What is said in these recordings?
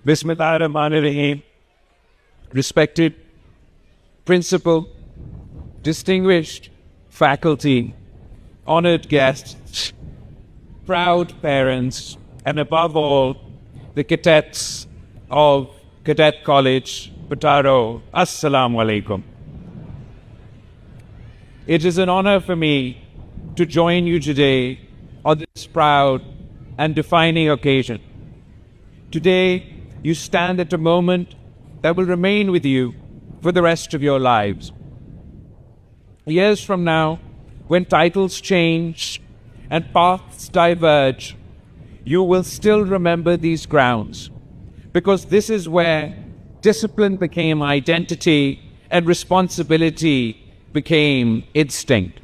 Bismillahirrahmanirrahim. Respected principal, distinguished faculty, honored guests, proud parents, and above all, the cadets of Cadet College, Petaro, Assalamu alaikum. It is an honor for me to join you today on this proud and defining occasion. Today, you stand at a moment that will remain with you for the rest of your lives. Years from now, when titles change and paths diverge, you will still remember these grounds, because this is where discipline became identity and responsibility became instinct.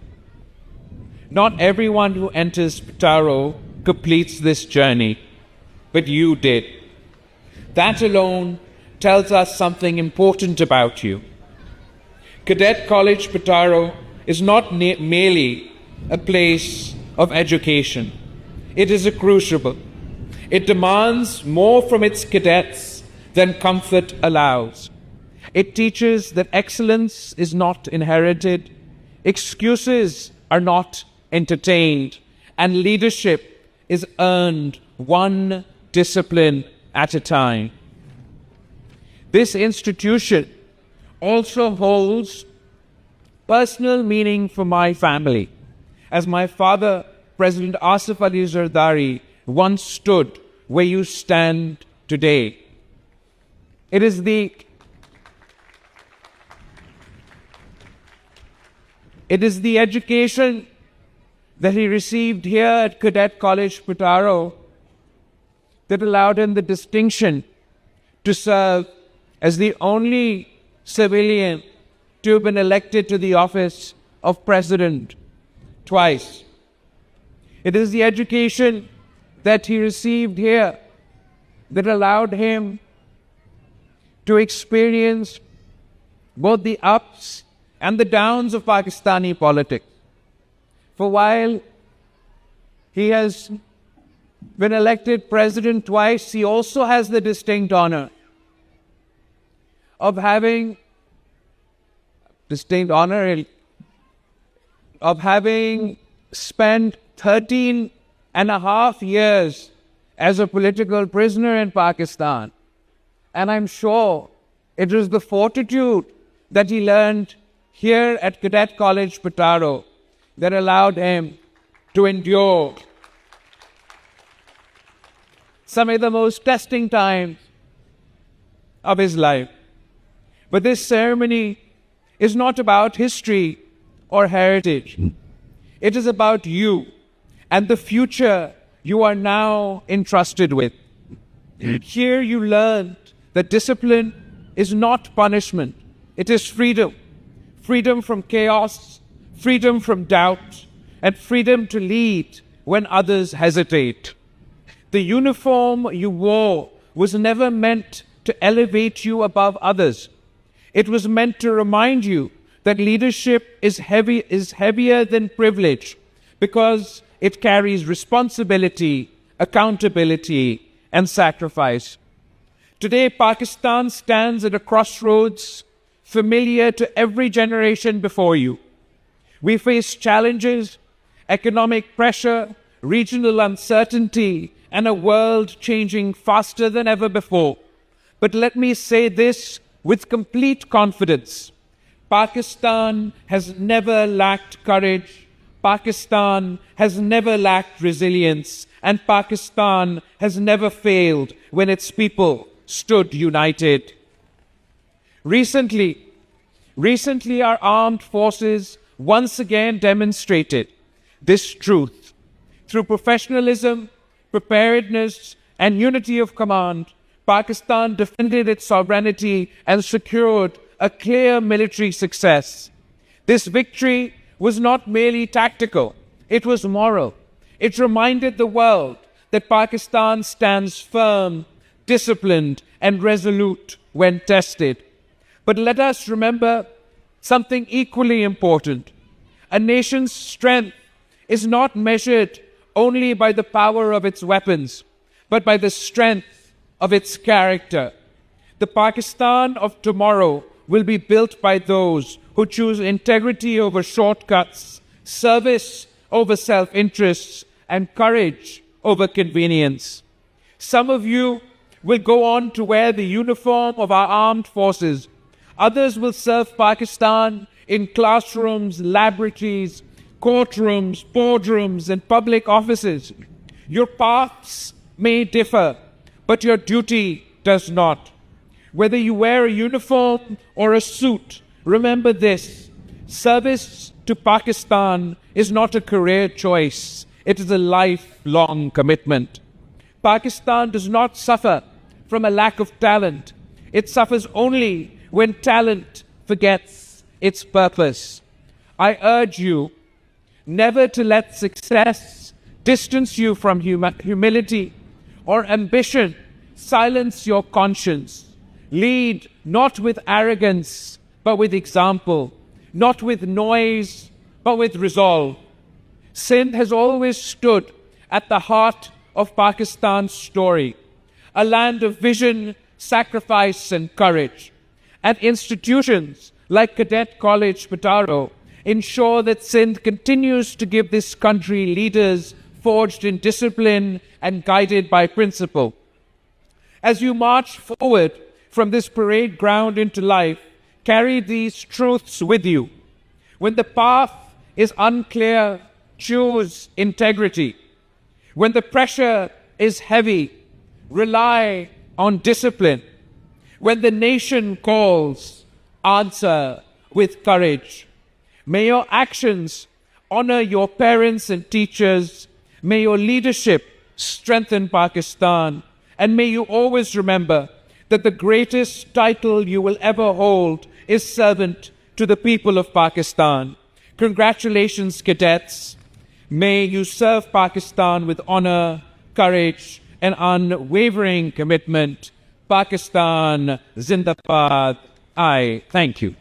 Not everyone who enters Petaro completes this journey, but you did. That alone tells us something important about you. Cadet College Petaro is not merely a place of education. It is a crucible. It demands more from its cadets than comfort allows. It teaches that excellence is not inherited, excuses are not entertained, and leadership is earned one discipline at a time. This institution also holds personal meaning for my family, as my father, President Asif Ali Zardari, once stood where you stand today. It is the education that he received here at Cadet College Petaro that allowed him the distinction to serve as the only civilian to have been elected to the office of president twice. It is the education that he received here that allowed him to experience both the ups and the downs of Pakistani politics. For while he has been elected president twice, he also has the distinct honor of having spent 13 and a half years as a political prisoner in Pakistan. And I'm sure it was the fortitude that he learned here at Cadet College Petaro that allowed him to endure some of the most testing times of his life. But this ceremony is not about history or heritage. It is about you and the future you are now entrusted with. Here you learned that discipline is not punishment. It is freedom. Freedom from chaos, freedom from doubt, and freedom to lead when others hesitate. The uniform you wore was never meant to elevate you above others. It was meant to remind you that leadership is heavier than privilege, because it carries responsibility, accountability, and sacrifice. Today, Pakistan stands at a crossroads familiar to every generation before you. We face challenges, economic pressure, regional uncertainty, and a world changing faster than ever before. But let me say this with complete confidence. Pakistan has never lacked courage. Pakistan has never lacked resilience. And Pakistan has never failed when its people stood united. Recently, our armed forces once again demonstrated this truth. Through professionalism, preparedness, and unity of command, Pakistan defended its sovereignty and secured a clear military success. This victory was not merely tactical, it was moral. It reminded the world that Pakistan stands firm, disciplined, and resolute when tested. But let us remember something equally important. A nation's strength is not measured only by the power of its weapons, but by the strength of its character. The Pakistan of tomorrow will be built by those who choose integrity over shortcuts, service over self-interests, and courage over convenience. Some of you will go on to wear the uniform of our armed forces. Others will serve Pakistan in classrooms, laboratories, courtrooms, boardrooms, and public offices. Your paths may differ, but your duty does not. Whether you wear a uniform or a suit, remember this: service to Pakistan is not a career choice. It is a lifelong commitment. Pakistan does not suffer from a lack of talent. It suffers only when talent forgets its purpose. I urge you never to let success distance you from humility or ambition silence your conscience. Lead not with arrogance, but with example, not with noise, but with resolve. Sindh has always stood at the heart of Pakistan's story, a land of vision, sacrifice, and courage. And institutions like Cadet College, Petaro, ensure that Sindh continues to give this country leaders forged in discipline and guided by principle. As you march forward from this parade ground into life, carry these truths with you. When the path is unclear, choose integrity. When the pressure is heavy, rely on discipline. When the nation calls, answer with courage. May your actions honor your parents and teachers. May your leadership strengthen Pakistan. And may you always remember that the greatest title you will ever hold is servant to the people of Pakistan. Congratulations, cadets. May you serve Pakistan with honor, courage, and unwavering commitment. Pakistan Zindabad. I thank you.